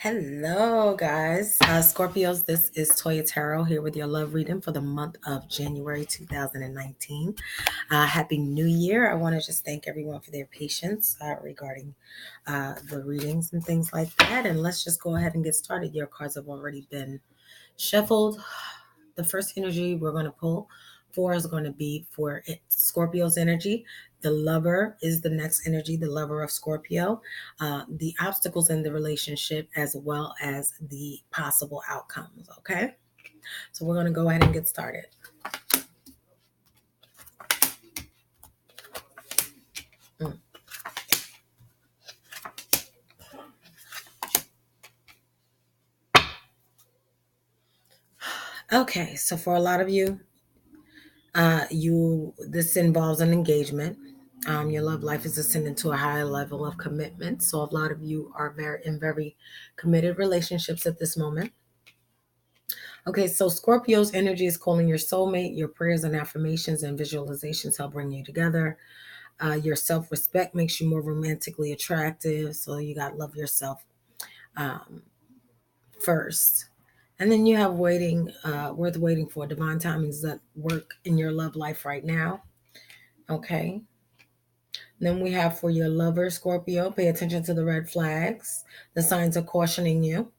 Hello, guys. Scorpios, this is Toya Tarot here with your love reading for the month of January 2019. Happy New Year. I want to just thank everyone for their patience regarding the readings and things like that. And let's just go ahead and get started. Your cards have already been shuffled. The first energy we're going to pull for is going to be for Scorpio's energy. The lover is the next energy, the lover of Scorpio, the obstacles in the relationship, as well as the possible outcomes. Okay, so we're going to go ahead and get started. Okay, so for a lot of you, this involves an engagement. Your love life is ascending to a higher level of commitment. So a lot of you are very committed relationships at this moment. Okay, so Scorpio's energy is calling your soulmate. Your prayers and affirmations and visualizations help bring you together. Your self-respect makes you more romantically attractive. So you got to love yourself first. And then you have worth waiting for. Divine timings that work in your love life right now. Okay. Then we have for your lover, Scorpio, pay attention to the red flags. The signs are cautioning you.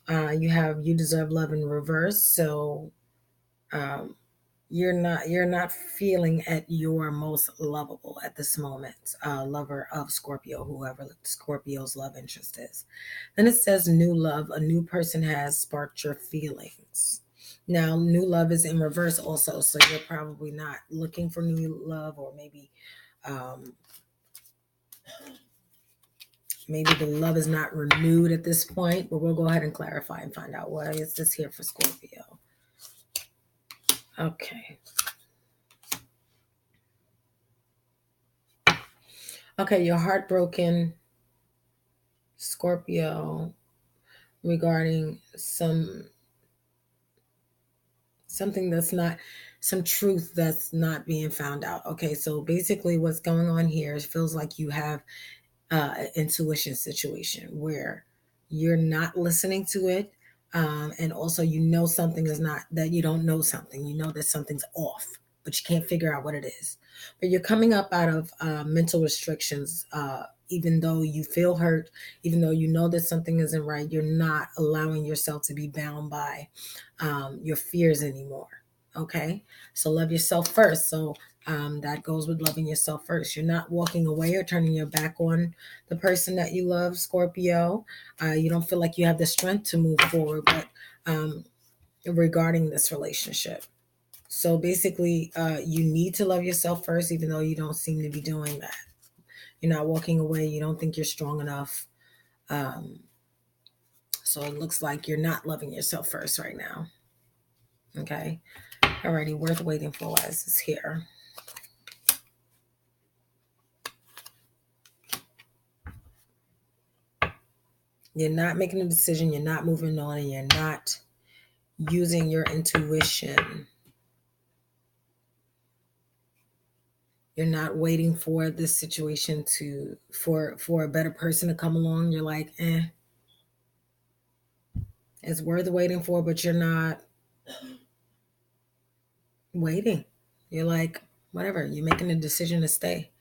You have you deserve love in reverse. So um, you're not feeling at your most lovable at this moment, lover of Scorpio, whoever Scorpio's love interest is. Then it says new love. A new person has sparked your feelings. Now, new love is in reverse also, so you're probably not looking for new love, or um, maybe the love is not renewed at this point, but we'll go ahead and clarify and find out why is this here for Scorpio. Okay. Okay, you're heartbroken, Scorpio, regarding something that's not, some truth that's not being found out. Okay, so basically what's going on here is feels like you have an intuition situation where you're not listening to it. And also, something is not, that you don't know something, that something's off, but you can't figure out what it is. But you're coming up out of mental restrictions, even though you feel hurt, even though you know that something isn't right, you're not allowing yourself to be bound by your fears anymore. Okay, so love yourself first. So that goes with loving yourself first. You're not walking away or turning your back on the person that you love, Scorpio. You don't feel like you have the strength to move forward, but regarding this relationship. So basically, you need to love yourself first, even though you don't seem to be doing that. You're not walking away. You don't think you're strong enough. Um, so it looks like you're not loving yourself first right now. Okay. Alrighty, worth waiting for as is here. You're not making a decision, you're not moving on, and you're not using your intuition. You're not waiting for this situation for a better person to come along. You're like, it's worth waiting for, but you're not waiting. You're like, whatever, you're making a decision to stay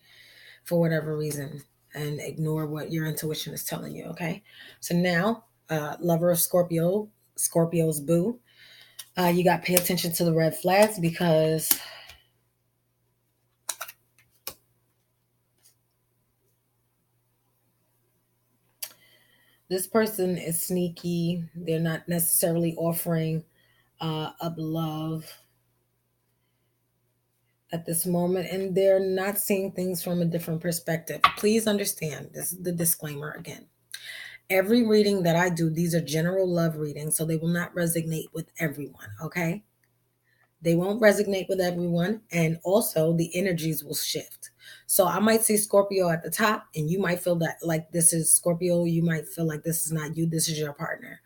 for whatever reason and ignore what your intuition is telling you. Okay. So now, lover of Scorpio, Scorpio's boo, you got to pay attention to the red flags, because this person is sneaky. They're not necessarily offering up love at this moment, and they're not seeing things from a different perspective. Please understand, this is the disclaimer again. Every reading that I do, these are general love readings, so they will not resonate with everyone, okay? They won't resonate with everyone, and also the energies will shift. So I might say Scorpio at the top, and you might feel that like this is Scorpio, you might feel like this is not you, this is your partner.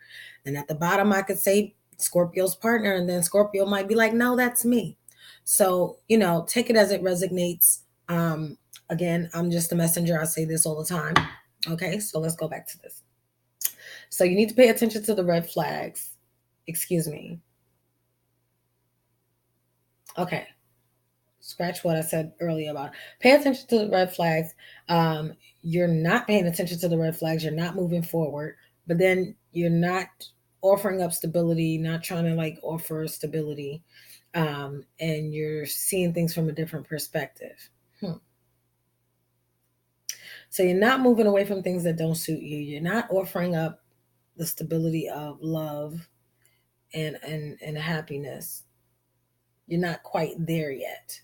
And at the bottom, I could say Scorpio's partner, and then Scorpio might be like, no, that's me. So, take it as it resonates. Again, I'm just a messenger. I say this all the time. Okay, so let's go back to this. So you need to pay attention to the red flags. Excuse me. Okay. Scratch what I said earlier about pay attention to the red flags. You're not paying attention to the red flags. You're not moving forward, but then you're not offering up stability, not trying to like offer stability, and you're seeing things from a different perspective. So you're not moving away from things that don't suit you. You're not offering up the stability of love and happiness. You're not quite there yet.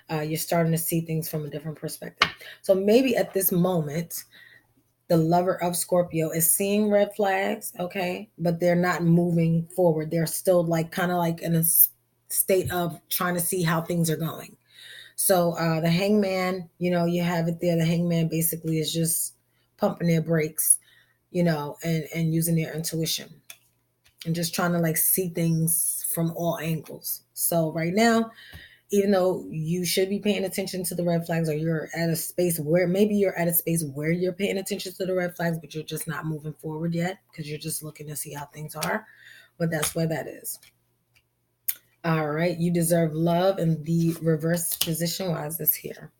You're starting to see things from a different perspective. So maybe at this moment, the lover of Scorpio is seeing red flags, okay, but they're not moving forward. They're still like kind of like in a state of trying to see how things are going. So the hangman, you have it there. The hangman basically is just pumping their brakes, and using their intuition and just trying to like see things from all angles. So right now, even though you should be paying attention to the red flags, or you're at a space where maybe you're at a space where you're paying attention to the red flags, but you're just not moving forward yet because you're just looking to see how things are. But that's where that is. All right. You deserve love in the reverse position. Why is this here?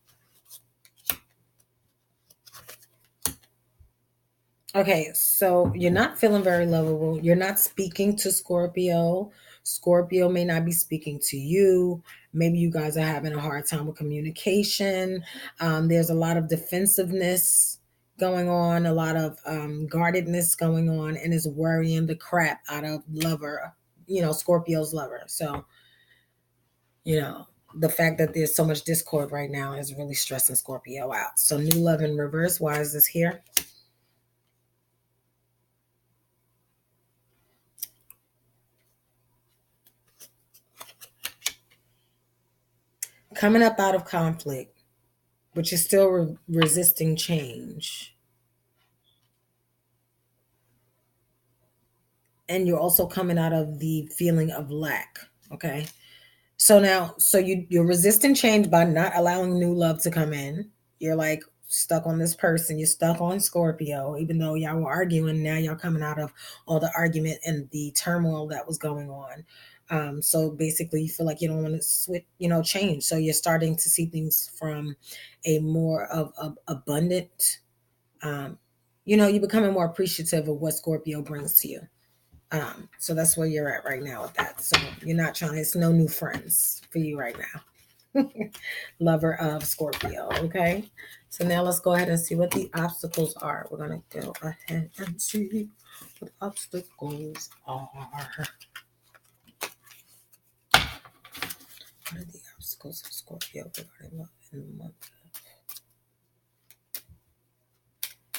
Okay, so you're not feeling very lovable. You're not speaking to Scorpio. Scorpio may not be speaking to you. Maybe you guys are having a hard time with communication. There's a lot of defensiveness going on, a lot of guardedness going on, and is worrying the crap out of Scorpio's lover. So, the fact that there's so much discord right now is really stressing Scorpio out. So, new love in reverse. Why is this here? Coming up out of conflict, but you're still resisting change. And you're also coming out of the feeling of lack. Okay. So you're resisting change by not allowing new love to come in. You're like stuck on this person. You're stuck on Scorpio, even though y'all were arguing. Now y'all coming out of all the argument and the turmoil that was going on. So basically, you feel like you don't want to switch, change. So you're starting to see things from a more of abundant. Um, you're becoming more appreciative of what Scorpio brings to you. So that's where you're at right now with that. So you're not trying, it's no new friends for you right now. Lover of Scorpio. Okay. So now let's go ahead and see what the obstacles are. We're going to go ahead and see what obstacles are. What are the obstacles of Scorpio regarding love in the month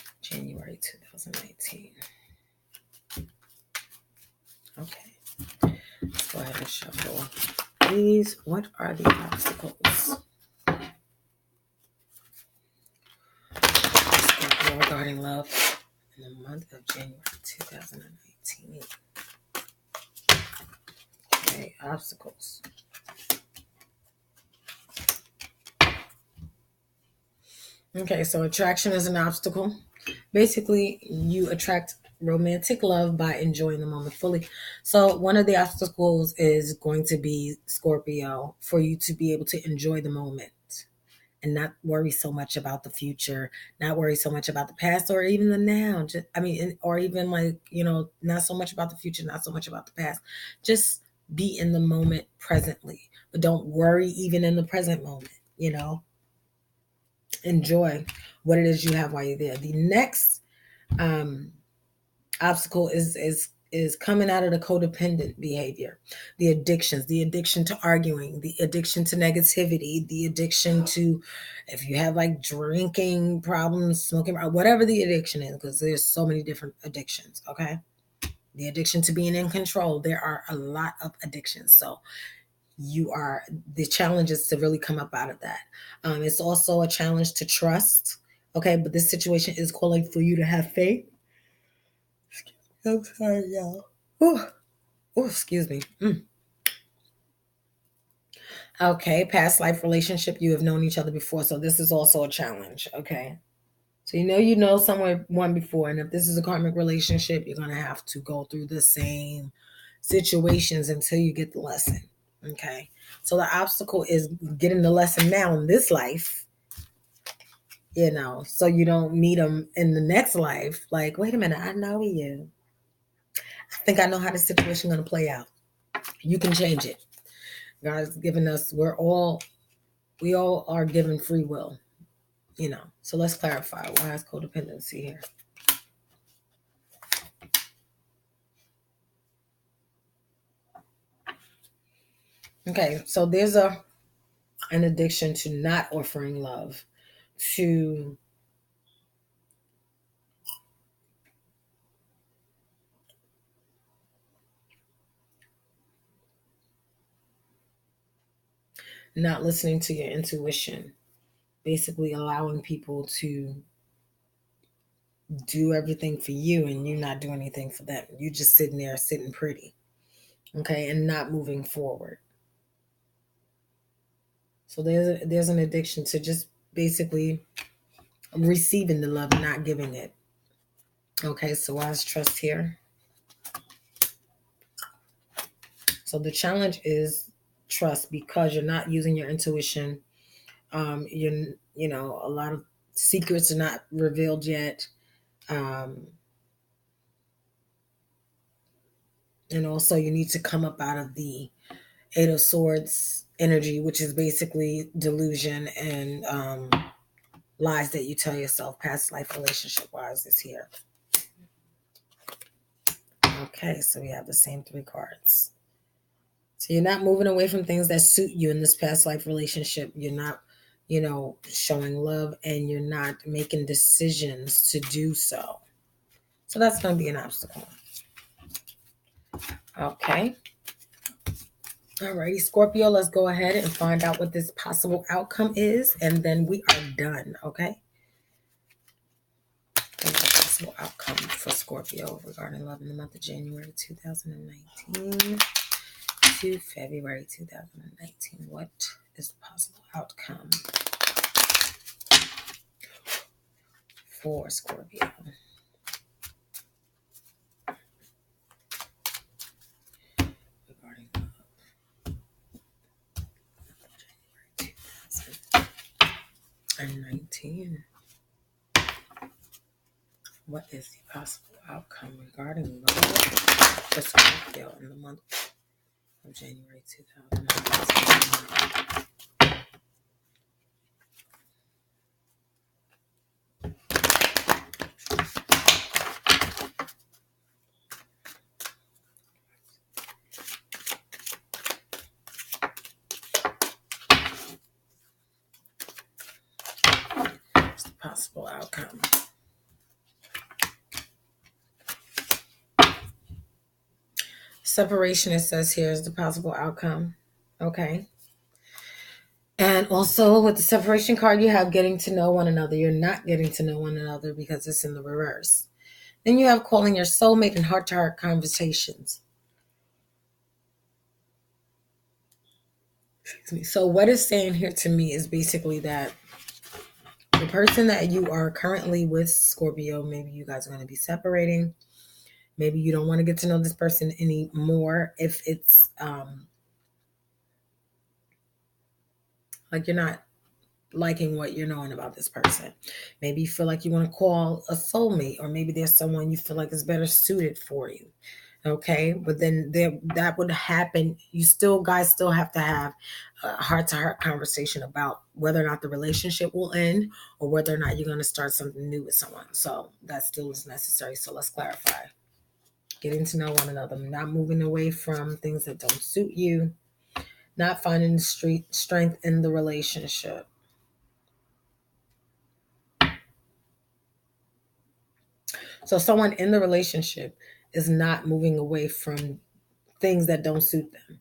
of January 2019? Okay. Let's go ahead and shuffle. Please, what are the obstacles regarding love in the month of January 2019? Okay, obstacles. Okay, so attraction is an obstacle. Basically, you attract romantic love by enjoying the moment fully. So, one of the obstacles is going to be Scorpio for you to be able to enjoy the moment and not worry so much about the future, not worry so much about the past or even the now. Or even like, not so much about the future, not so much about the past. Just be in the moment presently, but don't worry even in the present moment. Enjoy what it is you have while you're there. The next um, obstacle is coming out of the codependent behavior, the addictions, the addiction to arguing, the addiction to negativity, the addiction to, if you have like drinking problems, smoking, whatever the addiction is, because there's so many different addictions. Okay. The addiction to being in control. There are a lot of addictions. So the challenge is to really come up out of that. It's also a challenge to trust. Okay. But this situation is calling for you to have faith. I'm sorry, y'all. Oh, excuse me. Okay, past life relationship. You have known each other before, so this is also a challenge. Okay. So you know someone before, and if this is a karmic relationship, you're gonna have to go through the same situations until you get the lesson. Okay. So the obstacle is getting the lesson now in this life, so you don't meet them in the next life. Like, wait a minute, I know you. I think I know how the situation gonna play out. You can change it. God's given us, we all are given free will. So let's clarify, why is codependency here? Okay, so there's an addiction to not offering love, to not listening to your intuition, basically allowing people to do everything for you and you not doing anything for them. You just sitting there sitting pretty, okay, and not moving forward. So there's an addiction to just basically receiving the love, not giving it. Okay, so why is trust here? So the challenge is trust, because you're not using your intuition. A lot of secrets are not revealed yet. Um, and also you need to come up out of the Eight of Swords energy, which is basically delusion and lies that you tell yourself, past life relationship wise, is here. Okay, so we have the same three cards. So you're not moving away from things that suit you in this past life relationship. You're not, showing love, and you're not making decisions to do so. So that's going to be an obstacle. Okay. Alrighty, Scorpio, let's go ahead and find out what this possible outcome is, and then we are done, okay? What's the possible outcome for Scorpio regarding love in the month of January 2019 to February 2019? What is the possible outcome for Scorpio? Regarding love, January 2019. What is the possible outcome regarding love for Scorpio in the month of January 2019? What's the possible outcome? Separation, it says here, is the possible outcome. Okay. And also with the separation card, you have getting to know one another. You're not getting to know one another because it's in the reverse. Then you have calling your soulmate and heart-to-heart conversations. Excuse me. So what it's saying here to me is basically that the person that you are currently with, Scorpio, maybe you guys are going to be separating. Maybe you don't want to get to know this person anymore. If it's like you're not liking what you're knowing about this person. Maybe you feel like you want to call a soulmate, or maybe there's someone you feel like is better suited for you. Okay, but then that would happen. Guys still have to have a heart-to-heart conversation about whether or not the relationship will end, or whether or not you're going to start something new with someone. So that still is necessary. So let's clarify. Getting to know one another, not moving away from things that don't suit you, not finding strength in the relationship. So someone in the relationship is not moving away from things that don't suit them.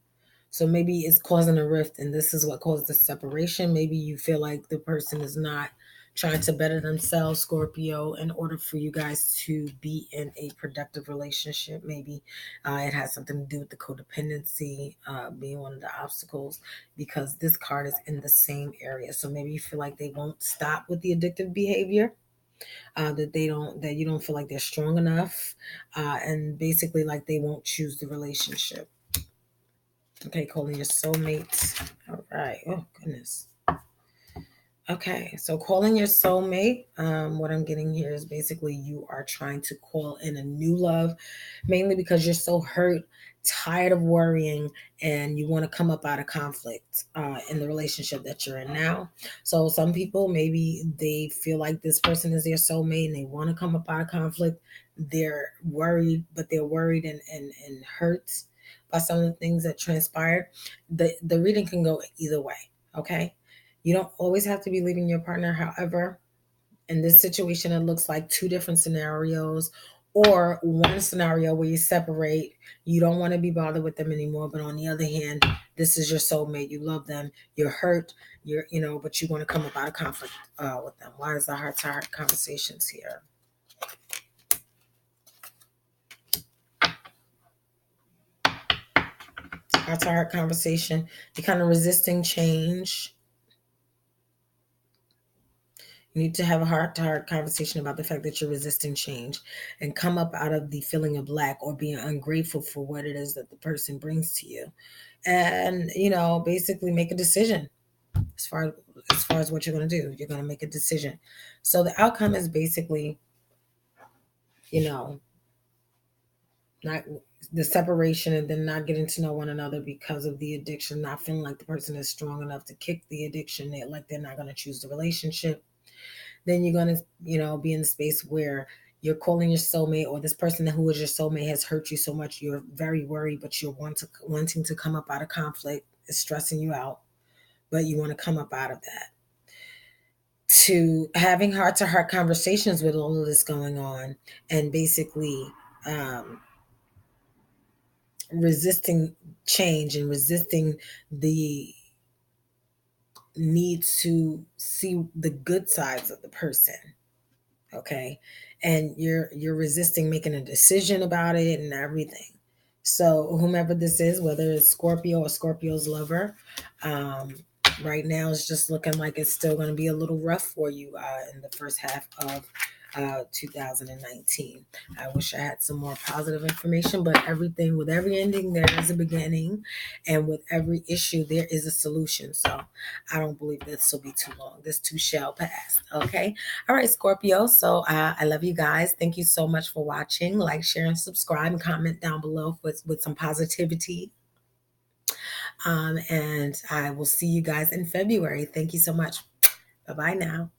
So maybe it's causing a rift, and this is what caused the separation. Maybe you feel like the person is not trying to better themselves, Scorpio, in order for you guys to be in a productive relationship. Maybe it has something to do with the codependency being one of the obstacles, because this card is in the same area. So maybe you feel like they won't stop with the addictive behavior. that you don't feel like they're strong enough, and basically like they won't choose the relationship. Okay, calling your soulmate. All right. Oh goodness. Okay, so calling your soulmate, what I'm getting here is basically you are trying to call in a new love, mainly because you're so hurt, tired of worrying, and you want to come up out of conflict in the relationship that you're in now. So some people, maybe they feel like this person is their soulmate and they want to come up out of conflict. They're worried, but they're worried and hurt by some of the things that transpired. The reading can go either way, okay? You don't always have to be leaving your partner. However, in this situation, it looks like two different scenarios, or one scenario where you separate. You don't want to be bothered with them anymore. But on the other hand, this is your soulmate. You love them. You're hurt. But you want to come up out of conflict with them. Why is the heart to heart conversations here? Heart to heart conversation. You're kind of resisting change. You need to have a heart to heart conversation about the fact that you're resisting change and come up out of the feeling of lack or being ungrateful for what it is that the person brings to you. And, basically make a decision as far as what you're going to do. You're going to make a decision. So the outcome is basically, you know, not the separation and then not getting to know one another because of the addiction, not feeling like the person is strong enough to kick the addiction, like they're not going to choose the relationship. Then you're going to, be in the space where you're calling your soulmate, or this person who is your soulmate has hurt you so much. You're very worried, but you're wanting to come up out of conflict. It's stressing you out, but you want to come up out of that. To having heart to heart conversations with all of this going on, and basically resisting change and resisting the need to see the good sides of the person. Okay, and you're resisting making a decision about it and everything. So whomever this is, whether it's Scorpio or Scorpio's lover, um, right now it's just looking like it's still going to be a little rough for you in the first half of 2019. I wish I had some more positive information, but with every ending, there is a beginning, and with every issue, there is a solution. So I don't believe this will be too long. This too shall pass. Okay. All right, Scorpio. So I love you guys. Thank you so much for watching. Like, share, and subscribe, and comment down below with some positivity. And I will see you guys in February. Thank you so much. Bye bye now.